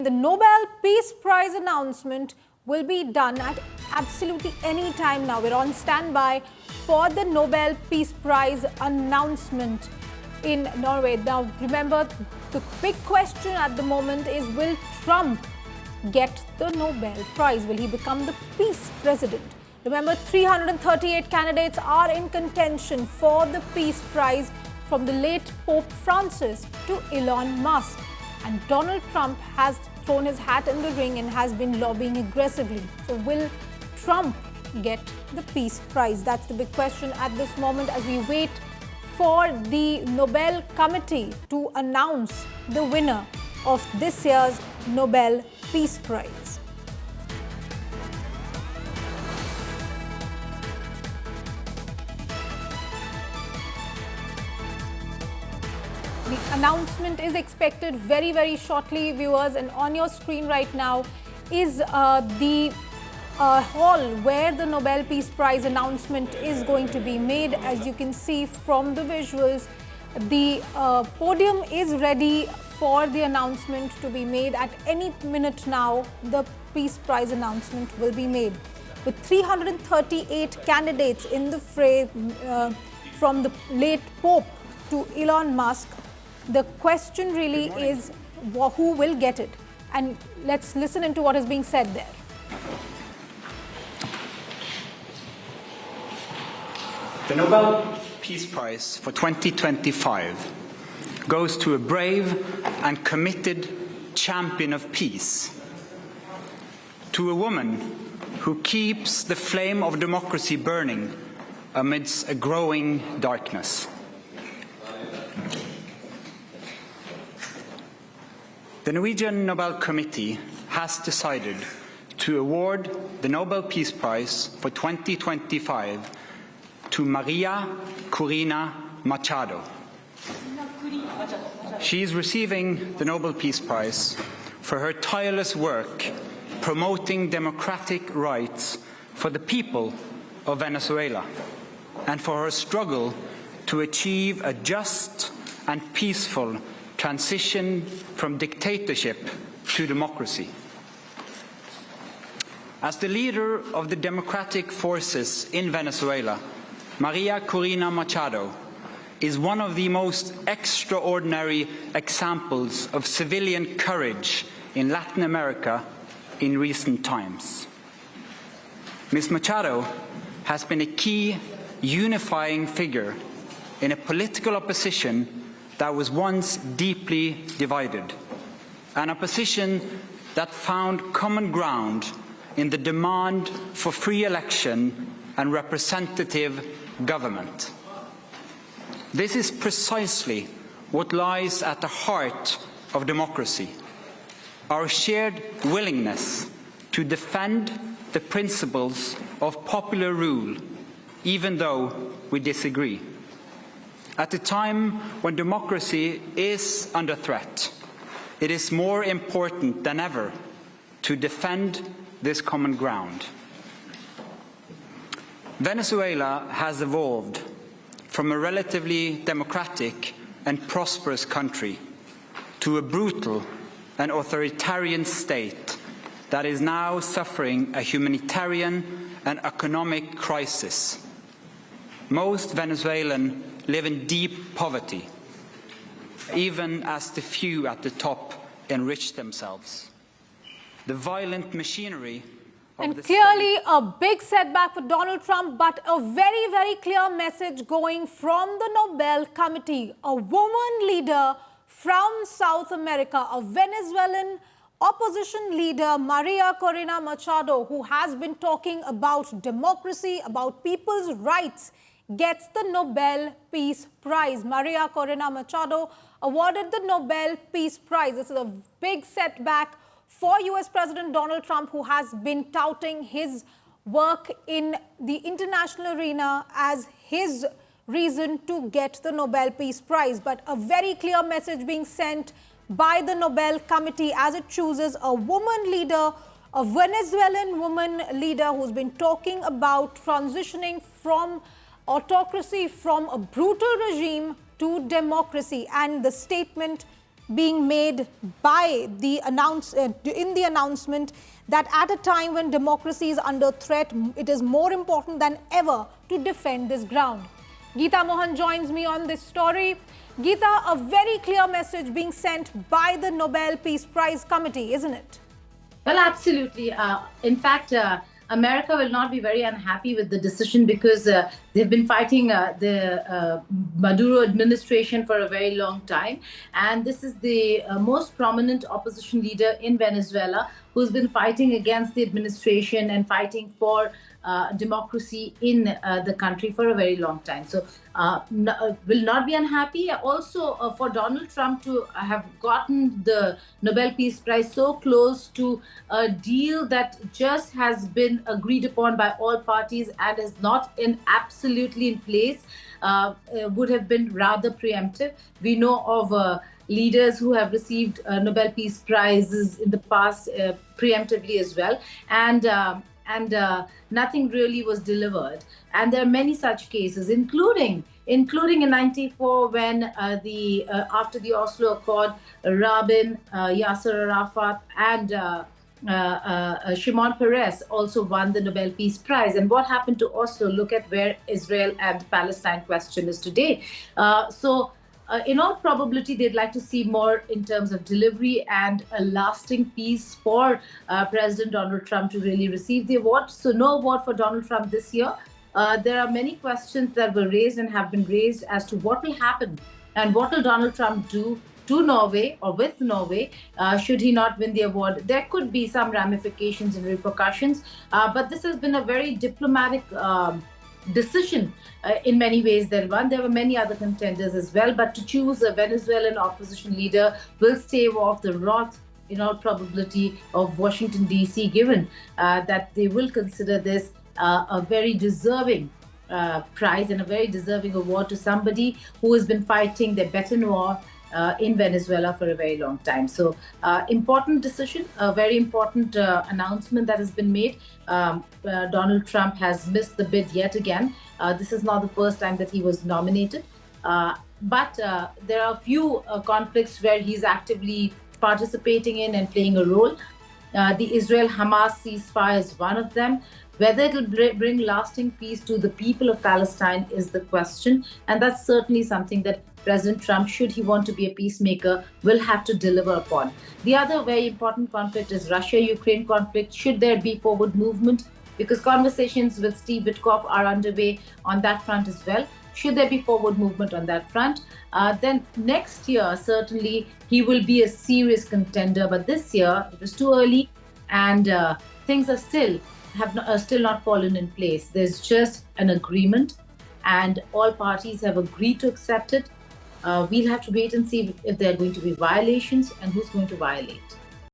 The Nobel Peace Prize announcement will be done at absolutely any time now. We're on standby for the Nobel Peace Prize announcement in Norway. Now, remember, the big question at the moment is, will Trump get the Nobel Prize? Will he become the peace president? Remember, 338 candidates are in contention for the Peace Prize, from the late Pope Francis to Elon Musk. And Donald Trump has thrown his hat in the ring and has been lobbying aggressively. So will Trump get the Peace Prize? That's the big question at this moment, as we wait for the Nobel Committee to announce the winner of this year's Nobel Peace Prize. The announcement is expected very, very shortly, viewers, and on your screen right now is the hall where the Nobel Peace Prize announcement is going to be made. As you can see from the visuals, the podium is ready for the announcement to be made. At any minute now, the Peace Prize announcement will be made. With 338 candidates in the fray, from the late Pope to Elon Musk, the question really is who will get it. And let's listen into what is being said there. The Nobel Peace Prize for 2025 goes to a brave and committed champion of peace, to a woman who keeps the flame of democracy burning amidst a growing darkness. The Norwegian Nobel Committee has decided to award the Nobel Peace Prize for 2025 to Maria Corina Machado. She is receiving the Nobel Peace Prize for her tireless work promoting democratic rights for the people of Venezuela, and for her struggle to achieve a just and peaceful transition from dictatorship to democracy. As the leader of the democratic forces in Venezuela, Maria Corina Machado is one of the most extraordinary examples of civilian courage in Latin America in recent times. Ms. Machado has been a key unifying figure in a political opposition that was once deeply divided, an opposition that found common ground in the demand for free election and representative government. This is precisely what lies at the heart of democracy: our shared willingness to defend the principles of popular rule, even though we disagree. At a time when democracy is under threat, it is more important than ever to defend this common ground. Venezuela has evolved from a relatively democratic and prosperous country to a brutal and authoritarian state that is now suffering a humanitarian and economic crisis. Most Venezuelans live in deep poverty, even as the few at the top enrich themselves. The violent machinery of the clearly a big setback for Donald Trump, but a very, very clear message going from the Nobel Committee. A woman leader from South America, a Venezuelan opposition leader, Maria Corina Machado, who has been talking about democracy, about people's rights, gets the Nobel Peace Prize. Maria Corina Machado awarded the Nobel Peace Prize. This is a big setback for US President Donald Trump, who has been touting his work in the international arena as his reason to get the Nobel Peace Prize. But a very clear message being sent by the Nobel Committee as it chooses a woman leader, a Venezuelan woman leader who's been talking about transitioning from autocracy, from a brutal regime to democracy. And the statement being made by the in the announcement that at a time when democracy is under threat, it is more important than ever to defend this ground. Geeta Mohan joins me on this story. Geeta, a very clear message being sent by the Nobel Peace Prize Committee, isn't it? Well, absolutely. In fact, America will not be very unhappy with the decision because they've been fighting the Maduro administration for a very long time. And this is the most prominent opposition leader in Venezuela who's been fighting against the administration and fighting for democracy in the country for a very long time. So will not be unhappy. Also, for Donald Trump to have gotten the Nobel Peace Prize so close to a deal that just has been agreed upon by all parties and is not absolutely in place would have been rather preemptive. We know of leaders who have received Nobel Peace Prizes in the past preemptively as well. And nothing really was delivered. And there are many such cases, including in '94 when after the Oslo Accord, Rabin, Yasser Arafat, and Shimon Peres also won the Nobel Peace Prize. And what happened to Oslo? Look at where Israel and Palestine question is today. In all probability, they'd like to see more in terms of delivery and a lasting peace for President Donald Trump to really receive the award. So no award for Donald Trump this year. There are many questions that were raised and have been raised as to what will happen and what will Donald Trump do to Norway or with Norway should he not win the award. There could be some ramifications and repercussions, but this has been a very diplomatic decision in many ways. There were many other contenders as well, but to choose a Venezuelan opposition leader will stave off the wrath, in all probability, of Washington, D.C., given that they will consider this a very deserving prize and a very deserving award to somebody who has been fighting the bête noire in Venezuela for a very long time. So important decision, a very important announcement that has been made. Donald Trump has missed the bid yet again. This is not the first time that he was nominated. But there are a few conflicts where he's actively participating in and playing a role. The Israel-Hamas ceasefire is one of them. Whether it will bring lasting peace to the people of Palestine is the question. And that's certainly something that President Trump, should he want to be a peacemaker, will have to deliver upon. The other very important conflict is Russia-Ukraine conflict. Should there be forward movement? Because conversations with Steve Witkoff are underway on that front as well. Should there be forward movement on that front? Then next year, certainly, he will be a serious contender. But this year, it was too early and things are still not fallen in place. There's just an agreement and all parties have agreed to accept it. We'll have to wait and see if there are going to be violations and who's going to violate.